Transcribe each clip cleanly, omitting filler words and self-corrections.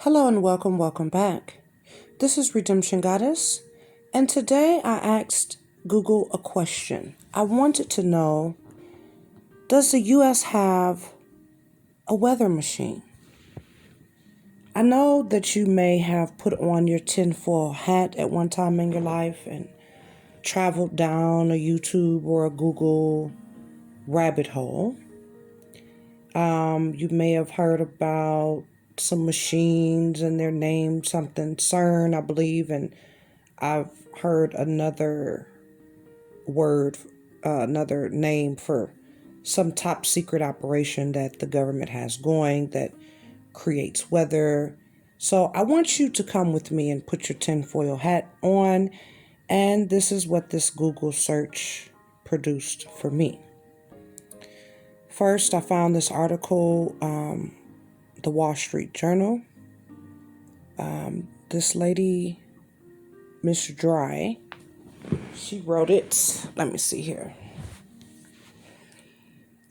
Hello and welcome back. This is Redemption Goddess, and today I asked Google a question. I wanted to know, does the U.S. have a weather machine? I know that you may have put on your tinfoil hat at one time in your life and traveled down a YouTube or a Google rabbit hole. You may have heard about some machines and they're named something CERN, I believe, and I've heard another word, another name for some top secret operation that the government has going that creates weather. So I want you to come with me and put your tinfoil hat on, and this is what this Google search produced for me. First, I found this article, the Wall Street Journal. This lady, Miss Dry, she wrote it. Let me see here.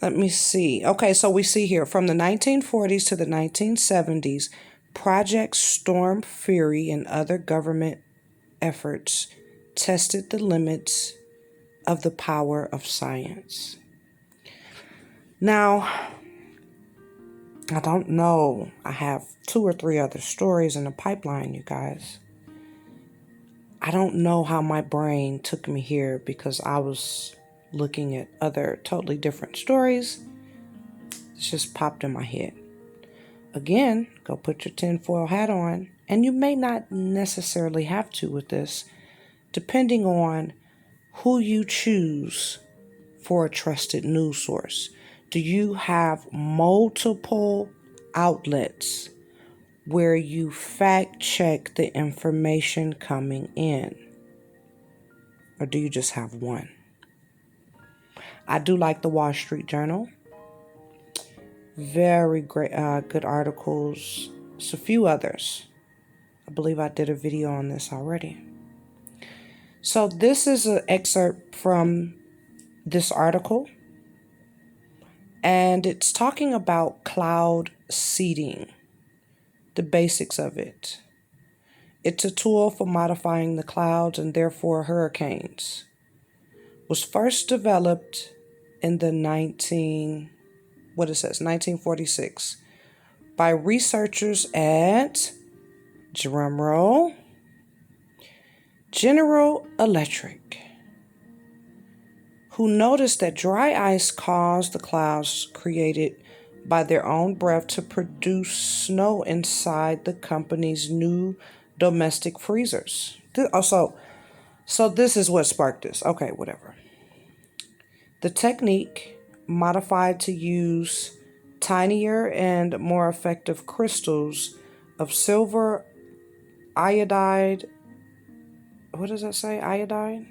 Okay, so we see here from the 1940s to the 1970s, Project Storm Fury and other government efforts tested the limits of the power of science. Now, I don't know. I have 2 or 3 other stories in the pipeline, you guys. I don't know how my brain took me here because I was looking at other totally different stories. It just popped in my head. Again, go put your tinfoil hat on, and you may not necessarily have to with this, depending on who you choose for a trusted news source. Do you have multiple outlets where you fact check the information coming in? Or do you just have one? I do like the Wall Street Journal. Very great, good articles. There's a few others. I believe I did a video on this already. So this is an excerpt from this article. And it's talking about cloud seeding, the basics of it. It's a tool for modifying the clouds and therefore hurricanes. Was first developed in the 1946 by researchers at, drumroll, General Electric, who noticed that dry ice caused the clouds created by their own breath to produce snow inside the company's new domestic freezers. So this is what sparked this. Okay, whatever. The technique, modified to use tinier and more effective crystals of silver iodide. What does that say? Iodide?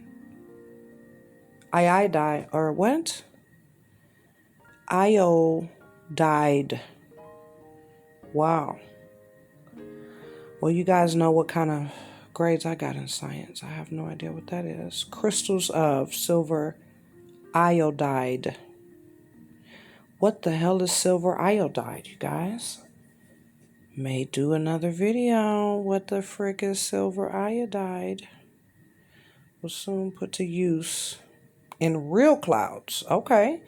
Iodide, or what? Iodide. Wow. Well, you guys know what kind of grades I got in science. I have no idea what that is. Crystals of silver iodide. What the hell is silver iodide, you guys? May do another video. What the frick is silver iodide? Will soon put to use in real clouds. Okay.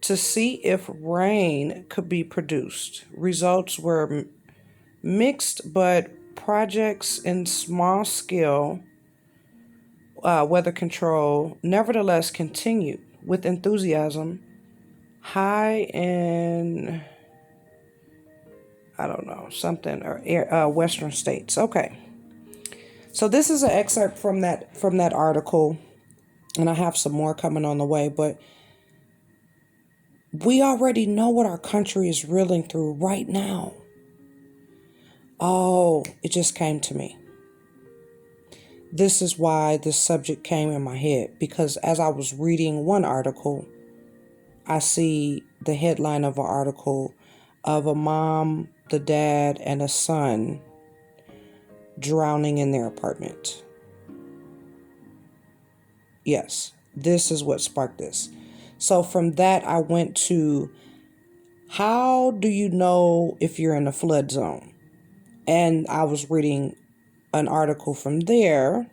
To see if rain could be produced. Results were mixed, but projects in small scale weather control nevertheless continued with enthusiasm high in, I don't know, something, or western states. Okay. So this is an excerpt from that article, and I have some more coming on the way, but we already know what our country is reeling through right now. Oh, it just came to me. This is why this subject came in my head, because as I was reading one article, I see the headline of an article of a mom, the dad, and a son drowning in their apartment. Yes, this is what sparked this. So from that, I went to, how do you know if you're in a flood zone? And I was reading an article from there.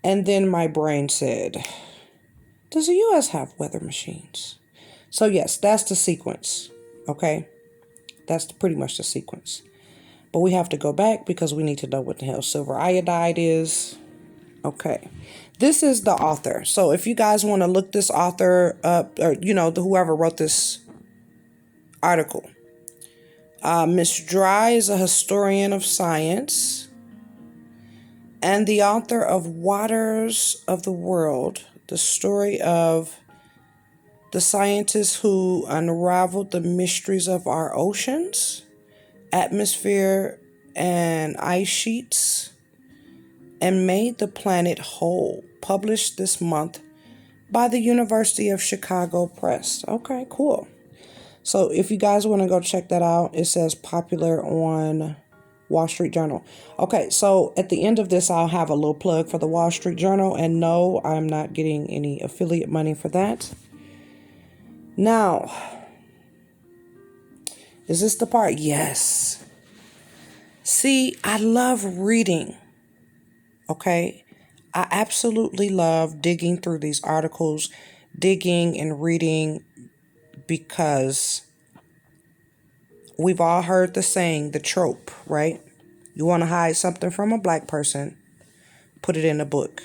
And then my brain said, does the U.S. have weather machines? So yes, that's the sequence. Okay. That's pretty much the sequence. But we have to go back because we need to know what the hell silver iodide is. Okay. This is the author. So if you guys want to look this author up, or, whoever wrote this article. Miss Dry is a historian of science and the author of Waters of the World, the story of the scientists who unraveled the mysteries of our oceans, atmosphere, and ice sheets, and made the planet whole. Published this month by the University of Chicago Press. Okay, cool. So if you guys want to go check that out, it says popular on Wall Street Journal. Okay, so at the end of this, I'll have a little plug for the Wall Street Journal. And no, I'm not getting any affiliate money for that. Now, is this the part? Yes. See, I love reading. Okay. I absolutely love digging through these articles, digging and reading, because we've all heard the saying, the trope, right? You want to hide something from a black person, put it in a book.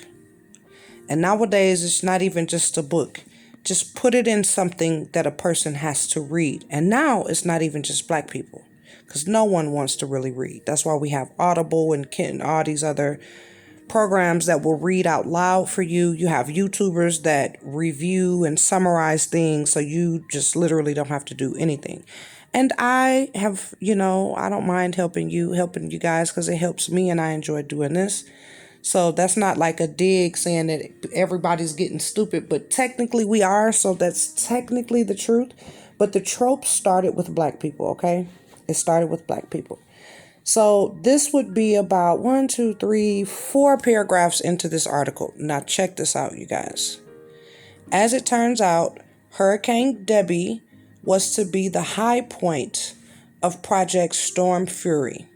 And nowadays, it's not even just a book. Just put it in something that a person has to read. And now it's not even just black people, because no one wants to really read. That's why we have Audible and all these other programs that will read out loud for you. You have YouTubers that review and summarize things, so you just literally don't have to do anything. And I have, I don't mind helping you guys, because it helps me and I enjoy doing this. So that's not like a dig saying that everybody's getting stupid, but technically we are. So that's technically the truth. But the trope started with black people, okay? It started with black people. So this would be about 4 paragraphs into this article. Now check this out, you guys. As it turns out, Hurricane Debbie was to be the high point of Project Storm Fury.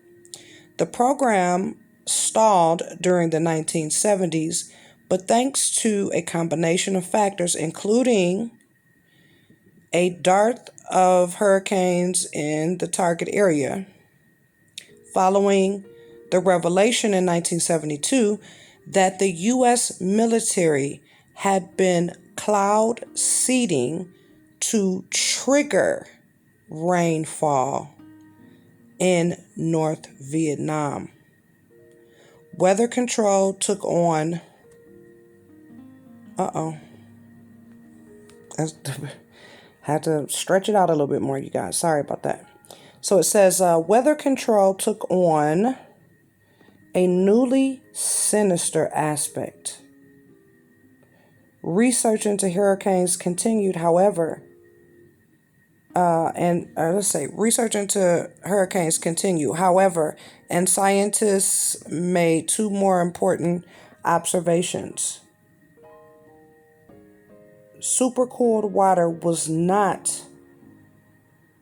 The program stalled during the 1970s, but thanks to a combination of factors, including a dearth of hurricanes in the target area, following the revelation in 1972 that the U.S. military had been cloud seeding to trigger rainfall in North Vietnam. Weather control took on... Had to stretch it out a little bit more, you guys. Sorry about that. So it says, weather control took on a newly sinister aspect. Research into hurricanes continued, however, research into hurricanes continue. However, and scientists made 2 more important observations. Supercooled water was not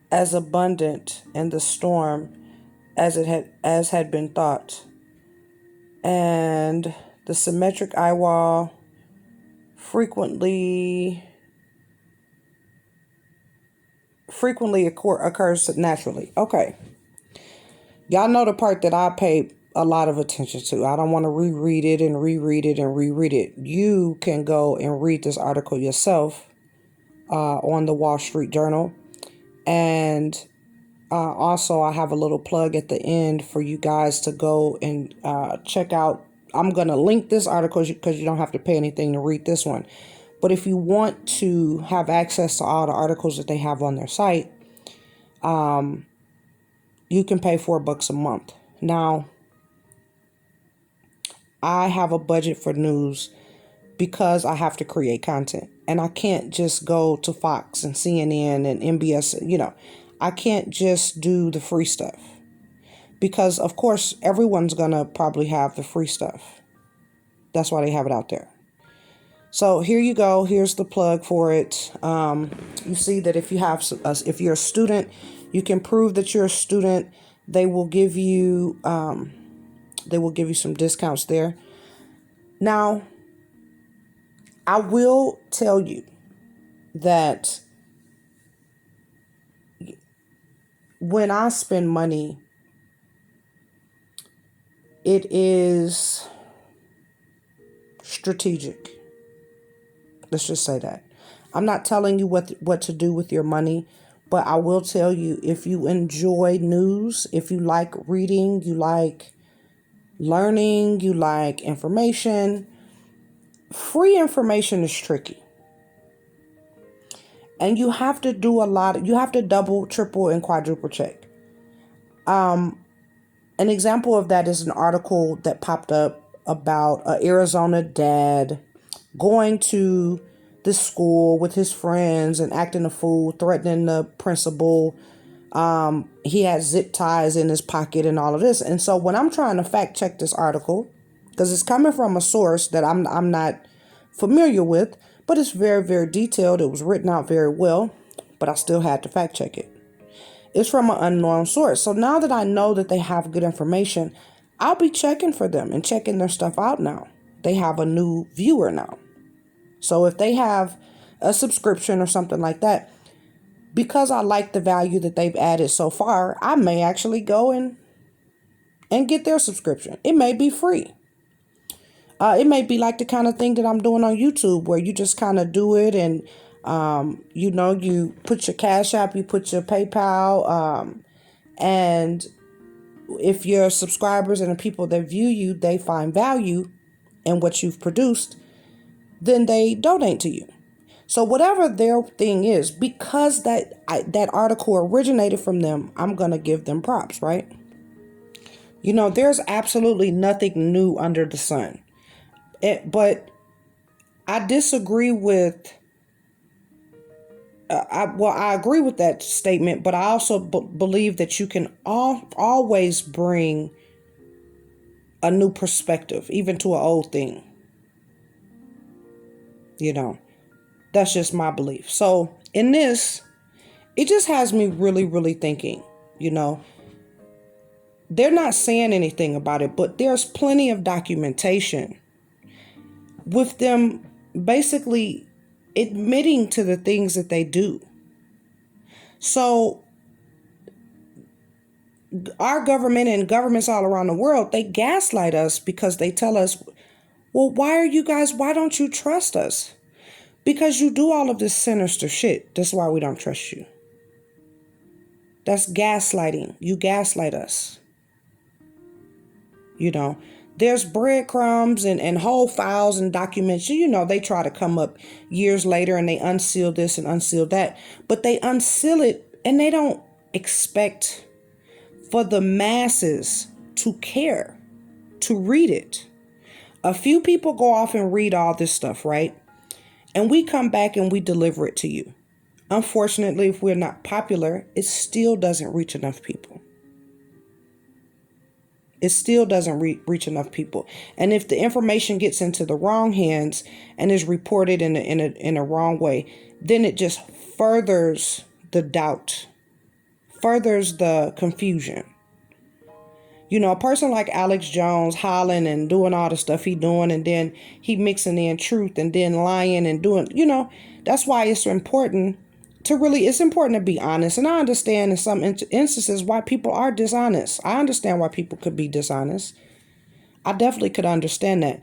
as abundant in the storm as had been thought, and the symmetric eye wall frequently occurs naturally. Okay. Y'all know the part that I pay a lot of attention to. I don't want to reread it and reread it and reread it. You can go and read this article yourself on the Wall Street Journal. And also, I have a little plug at the end for you guys to go and check out. I'm going to link this article because you don't have to pay anything to read this one. But if you want to have access to all the articles that they have on their site, you can pay $4 a month. Now, I have a budget for news because I have to create content. And I can't just go to Fox and CNN and MBS. I can't just do the free stuff. Because, of course, everyone's going to probably have the free stuff. That's why they have it out there. So here you go. Here's the plug for it. You see that if you're a student, you can prove that you're a student they will give you some discounts there. Now, I will tell you that when I spend money, it is strategic. Let's just say that. I'm not telling you what to do with your money, but I will tell you, if you enjoy news, if you like reading, you like learning, you like information, free information is tricky. And you have to do you have to double, triple, and quadruple check. An example of that is an article that popped up about an Arizona dad going to this school with his friends and acting a fool, threatening the principal. He had zip ties in his pocket and all of this. And so when I'm trying to fact check this article, because it's coming from a source that I'm not familiar with, but it's very, very detailed. It was written out very well, but I still had to fact check it. It's from an unknown source. So now that I know that they have good information, I'll be checking for them and checking their stuff out now. They have a new viewer now. So if they have a subscription or something like that, because I like the value that they've added so far, I may actually go and get their subscription. It may be free. It may be like the kind of thing that I'm doing on YouTube, where you just kind of do it and you put your Cash App, you put your PayPal, and if your subscribers and the people that view you, they find value in what you've produced, then they donate to you. So whatever their thing is, because that article originated from them, I'm going to give them props, right? There's absolutely nothing new under the sun. But I disagree with I agree with that statement, but I also believe that you can always bring a new perspective, even to an old thing. That's just my belief. So in this, it just has me really, really thinking, they're not saying anything about it, but there's plenty of documentation with them basically admitting to the things that they do. So our government and governments all around the world, they gaslight us because they tell us, well, why don't you trust us? Because you do all of this sinister shit. That's why we don't trust you. That's gaslighting. You gaslight us. There's breadcrumbs and whole files and documents. They try to come up years later and they unseal this and unseal that. But they unseal it and they don't expect for the masses to care, to read it. A few people go off and read all this stuff, right? And we come back and we deliver it to you. Unfortunately, if we're not popular, it still doesn't reach enough people. It still doesn't reach enough people. And if the information gets into the wrong hands and is reported in a wrong way, then it just furthers the doubt, furthers the confusion. A person like Alex Jones hollering and doing all the stuff he doing, and then he mixing in truth and then lying and doing, that's why it's important it's important to be honest. And I understand in some instances why people are dishonest. I understand why people could be dishonest. I definitely could understand that.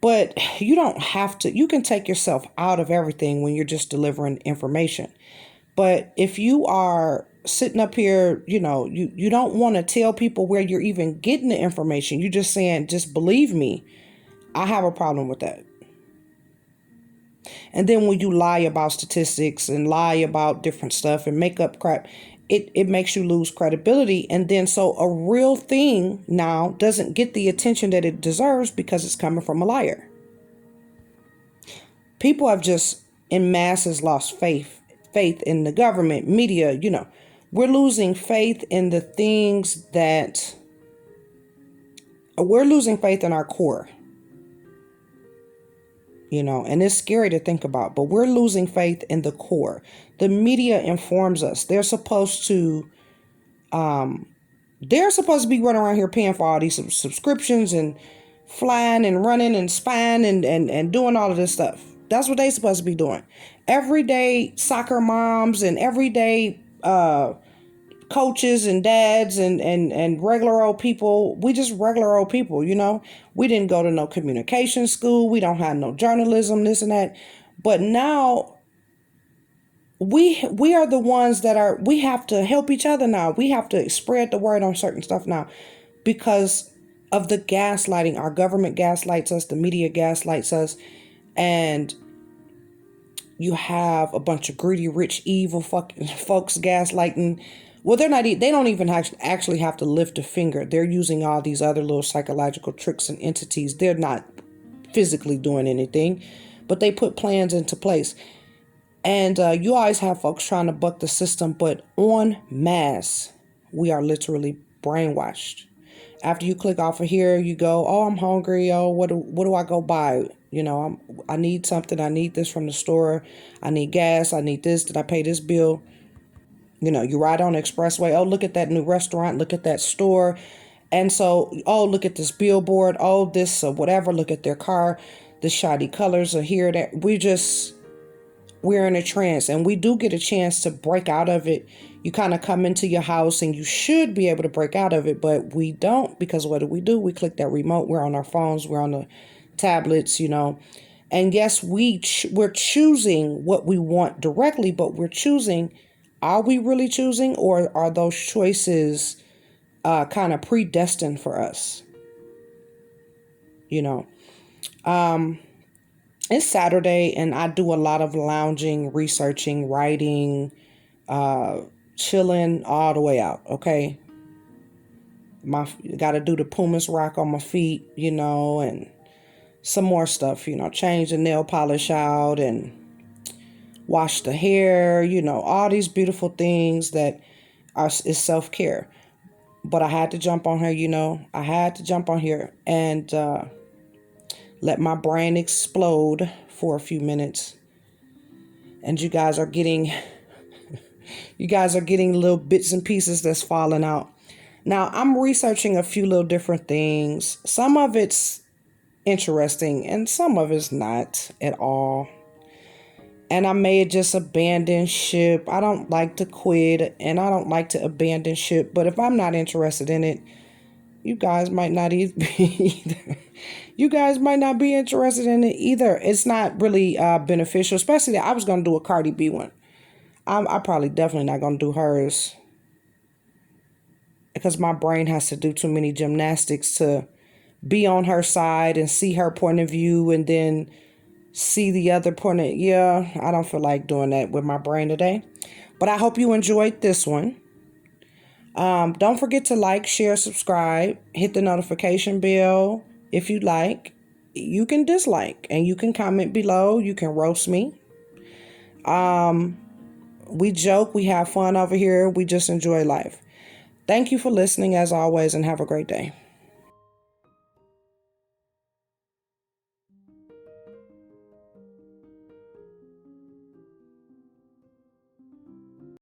But you don't have to. You can take yourself out of everything when you're just delivering information. But if you are sitting up here, you don't want to tell people where you're even getting the information. You're just saying, just believe me. I have a problem with that. And then when you lie about statistics and lie about different stuff and make up crap, it makes you lose credibility. And then so a real thing now doesn't get the attention that it deserves because it's coming from a liar. People have just en masses lost faith in the government, media, We're losing faith in the things that we're losing faith in our core. And it's scary to think about, but we're losing faith in the core. The media informs us. They're supposed to They're supposed to be running around here paying for all these subscriptions and flying and running and spying and doing all of this stuff. That's what they supposed to be doing. Everyday soccer moms and everyday coaches and dads and regular old people. We just regular old people, you know. We didn't go to no communication school. We don't have no journalism, this and that. But now we are the ones we have to help each other now. We have to spread the word on certain stuff now because of the gaslighting. Our government gaslights us, the media gaslights us, and you have a bunch of greedy, rich, evil fucking folks gaslighting. Well, they don't even actually have to lift a finger. They're using all these other little psychological tricks and entities. They're not physically doing anything, but they put plans into place. And you always have folks trying to buck the system, but en masse, we are literally brainwashed. After you click off of here, you go, oh, I'm hungry. Oh, what do I go buy? You know, I need something. I need this from the store. I need gas. I need this. Did I pay this bill? You know, you ride on the expressway. Oh, look at that new restaurant. Look at that store. And so, oh, look at this billboard. Oh, this whatever. Look at their car. The shoddy colors are here. That we're in a trance, and we do get a chance to break out of it. You kind of come into your house and you should be able to break out of it, but we don't, because what do? We click that remote. We're on our phones. We're on the tablets, you know. And yes, we're choosing what we want directly, but we're choosing. Are we really choosing, or are those choices kind of predestined for us? You know, it's Saturday and I do a lot of lounging, researching, writing, chilling all the way out. Okay. Got to do the pumice rock on my feet, you know, and some more stuff, you know, change the nail polish out and wash the hair, you know, all these beautiful things that is self-care. But I had to jump on here, you know, I had to jump on here and let my brain explode for a few minutes. And you guys are getting little bits and pieces that's falling out. Now, I'm researching a few little different things. Some of it's interesting and some of it's not at all. And I may just abandon ship. I don't like to quit and I don't like to abandon ship. But if I'm not interested in it, you guys might not be either. You guys might not be interested in it either. It's not really beneficial, especially that I was going to do a Cardi B one. I probably definitely not going to do hers because my brain has to do too many gymnastics to be on her side and see her point of view and then see the other point of, yeah, I don't feel like doing that with my brain today. But I hope you enjoyed this one. Don't forget to like, share, subscribe, hit the notification bell if you like. You can dislike and you can comment below. You can roast me. We joke, we have fun over here. We just enjoy life. Thank you for listening as always and have a great day.